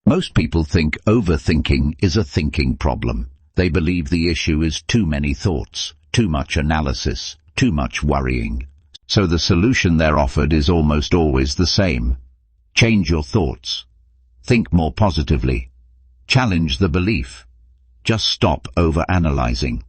Most people think overthinking is a thinking problem. They believe the issue is too many thoughts, too much analysis, too much worrying. So the solution they're offered is almost always the same. Change your thoughts. Think more positively. Challenge the belief. Just stop overanalyzing.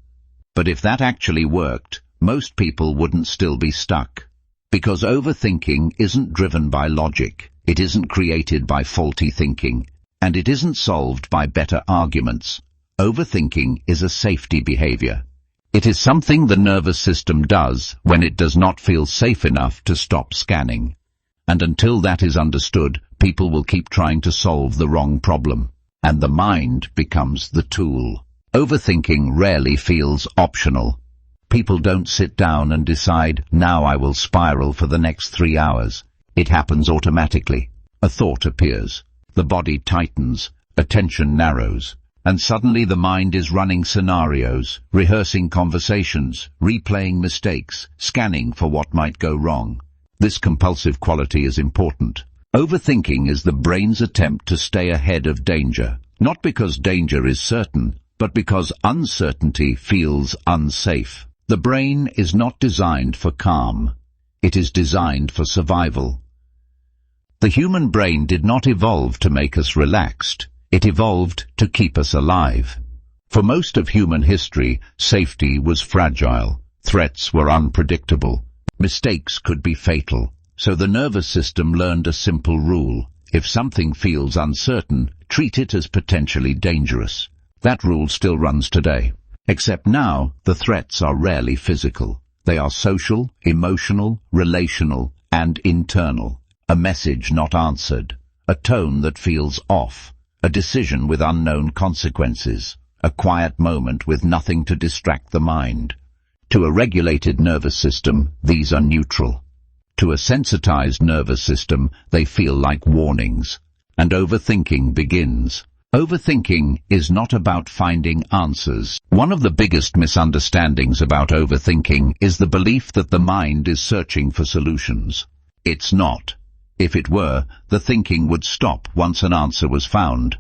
But if that actually worked, most people wouldn't still be stuck. Because overthinking isn't driven by logic, it isn't created by faulty thinking, and it isn't solved by better arguments. Overthinking is a safety behavior. It is something the nervous system does when it does not feel safe enough to stop scanning. And until that is understood, people will keep trying to solve the wrong problem, and the mind becomes the tool. Overthinking rarely feels optional. People don't sit down and decide, now I will spiral for the next 3 hours. It happens automatically. A thought appears. The body tightens, attention narrows, and suddenly the mind is running scenarios, rehearsing conversations, replaying mistakes, scanning for what might go wrong. This compulsive quality is important. Overthinking is the brain's attempt to stay ahead of danger, not because danger is certain, but because uncertainty feels unsafe. The brain is not designed for calm. It is designed for survival. The human brain did not evolve to make us relaxed. It evolved to keep us alive. For most of human history, safety was fragile. Threats were unpredictable. Mistakes could be fatal. So the nervous system learned a simple rule. If something feels uncertain, treat it as potentially dangerous. That rule still runs today. Except now, the threats are rarely physical. They are social, emotional, relational, and internal. A message not answered. A tone that feels off. A decision with unknown consequences. A quiet moment with nothing to distract the mind. To a regulated nervous system, these are neutral. To a sensitized nervous system, they feel like warnings. And overthinking begins. Overthinking is not about finding answers. One of the biggest misunderstandings about overthinking is the belief that the mind is searching for solutions. It's not. If it were, the thinking would stop once an answer was found.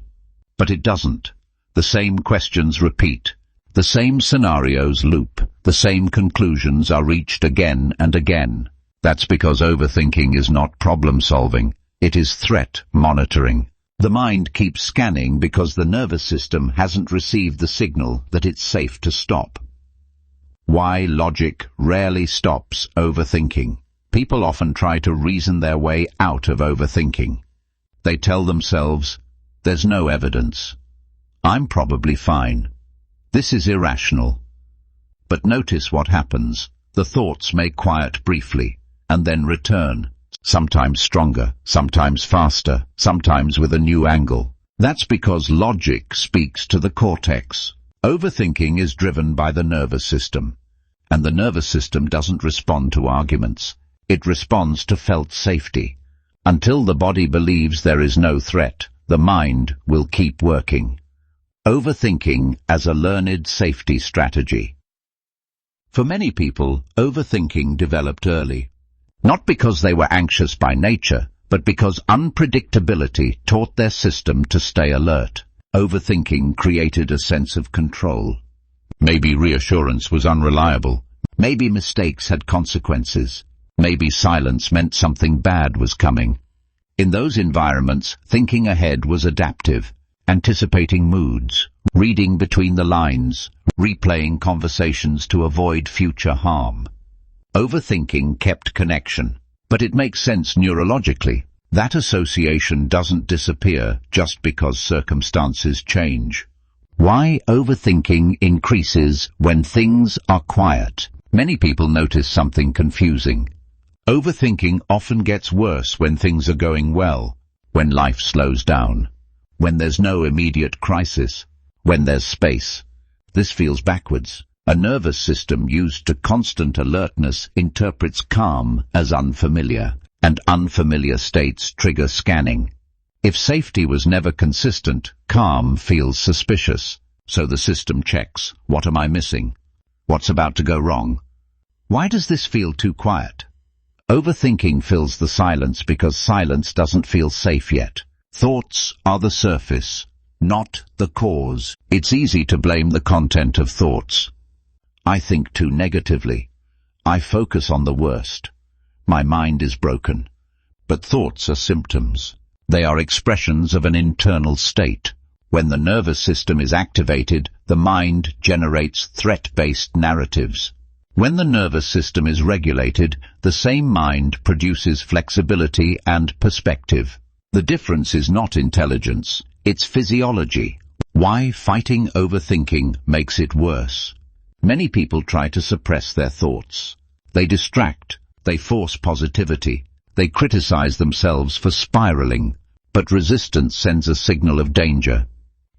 But it doesn't. The same questions repeat. The same scenarios loop. The same conclusions are reached again and again. That's because overthinking is not problem-solving. It is threat monitoring. The mind keeps scanning because the nervous system hasn't received the signal that it's safe to stop. Why logic rarely stops overthinking. People often try to reason their way out of overthinking. They tell themselves, there's no evidence. I'm probably fine. This is irrational. But notice what happens. The thoughts may quiet briefly, and then return. Sometimes stronger, sometimes faster, sometimes with a new angle. That's because logic speaks to the cortex. Overthinking is driven by the nervous system. And the nervous system doesn't respond to arguments. It responds to felt safety. Until the body believes there is no threat, the mind will keep working. Overthinking as a learned safety strategy. For many people, overthinking developed early. Not because they were anxious by nature, but because unpredictability taught their system to stay alert. Overthinking created a sense of control. Maybe reassurance was unreliable. Maybe mistakes had consequences. Maybe silence meant something bad was coming. In those environments, thinking ahead was adaptive, anticipating moods, reading between the lines, replaying conversations to avoid future harm. Overthinking kept connection, but it makes sense neurologically. That association doesn't disappear just because circumstances change. Why overthinking increases when things are quiet. Many people notice something confusing. Overthinking often gets worse when things are going well, when life slows down, when there's no immediate crisis, when there's space. This feels backwards. A nervous system used to constant alertness interprets calm as unfamiliar, and unfamiliar states trigger scanning. If safety was never consistent, calm feels suspicious, so the system checks, what am I missing? What's about to go wrong? Why does this feel too quiet? Overthinking fills the silence because silence doesn't feel safe yet. Thoughts are the surface, not the cause. It's easy to blame the content of thoughts. I think too negatively. I focus on the worst. My mind is broken. But thoughts are symptoms. They are expressions of an internal state. When the nervous system is activated, the mind generates threat-based narratives. When the nervous system is regulated, the same mind produces flexibility and perspective. The difference is not intelligence, it's physiology. Why fighting overthinking makes it worse. Many people try to suppress their thoughts. They distract, they force positivity, they criticize themselves for spiraling, but resistance sends a signal of danger.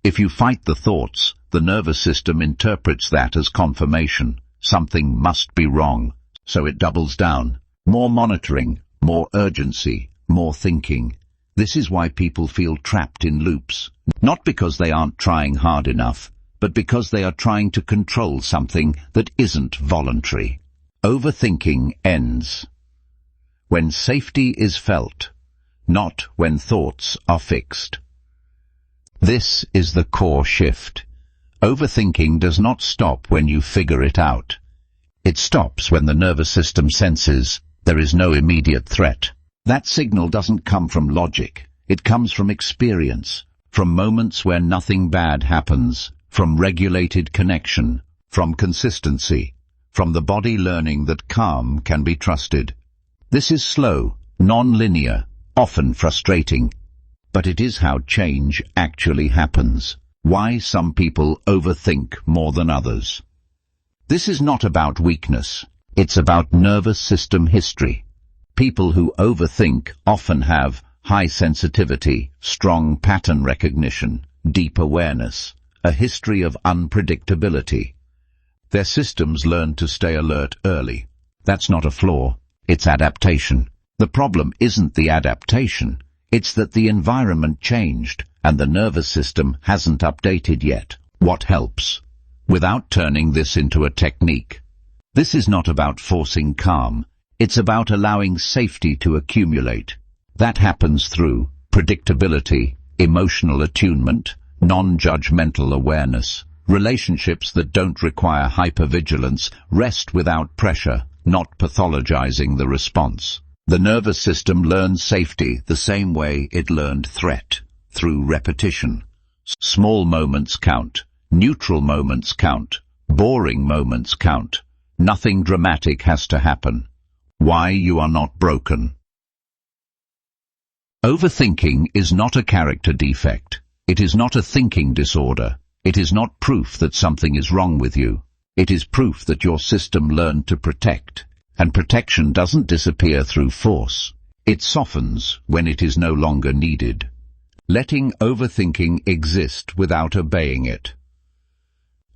If you fight the thoughts, the nervous system interprets that as confirmation. Something must be wrong, so it doubles down. More monitoring, more urgency, more thinking. This is why people feel trapped in loops, not because they aren't trying hard enough, but because they are trying to control something that isn't voluntary. Overthinking ends when safety is felt, not when thoughts are fixed. This is the core shift. Overthinking does not stop when you figure it out. It stops when the nervous system senses there is no immediate threat. That signal doesn't come from logic. It comes from experience, from moments where nothing bad happens, from regulated connection, from consistency, from the body learning that calm can be trusted. This is slow, non-linear, often frustrating, but it is how change actually happens. Why some people overthink more than others. This is not about weakness. It's about nervous system history. People who overthink often have high sensitivity, strong pattern recognition, deep awareness, a history of unpredictability. Their systems learn to stay alert early. That's not a flaw, it's adaptation. The problem isn't the adaptation, it's that the environment changed and the nervous system hasn't updated yet. What helps? Without turning this into a technique. This is not about forcing calm, it's about allowing safety to accumulate. That happens through predictability, emotional attunement, non-judgmental awareness. Relationships that don't require hypervigilance rest without pressure, not pathologizing the response. The nervous system learns safety the same way it learned threat, through repetition. Small moments count, neutral moments count, boring moments count. Nothing dramatic has to happen. Why you are not broken. Overthinking is not a character defect. It is not a thinking disorder. It is not proof that something is wrong with you. It is proof that your system learned to protect. And protection doesn't disappear through force. It softens when it is no longer needed. Letting overthinking exist without obeying it.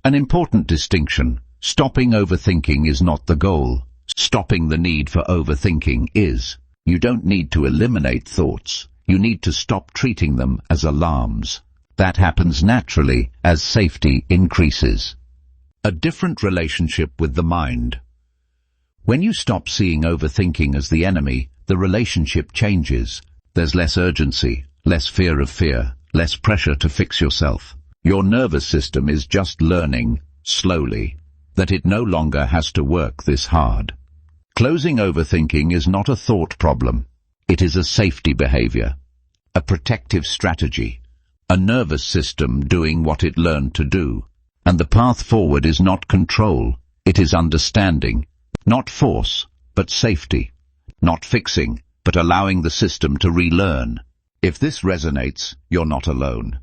An important distinction. Stopping overthinking is not the goal. Stopping the need for overthinking is. You don't need to eliminate thoughts. You need to stop treating them as alarms. That happens naturally as safety increases. A different relationship with the mind. When you stop seeing overthinking as the enemy, the relationship changes. There's less urgency, less fear of fear, less pressure to fix yourself. Your nervous system is just learning, slowly, that it no longer has to work this hard. Closing overthinking is not a thought problem. It is a safety behavior, a protective strategy, a nervous system doing what it learned to do. And the path forward is not control, it is understanding. Not force, but safety. Not fixing, but allowing the system to relearn. If this resonates, you're not alone.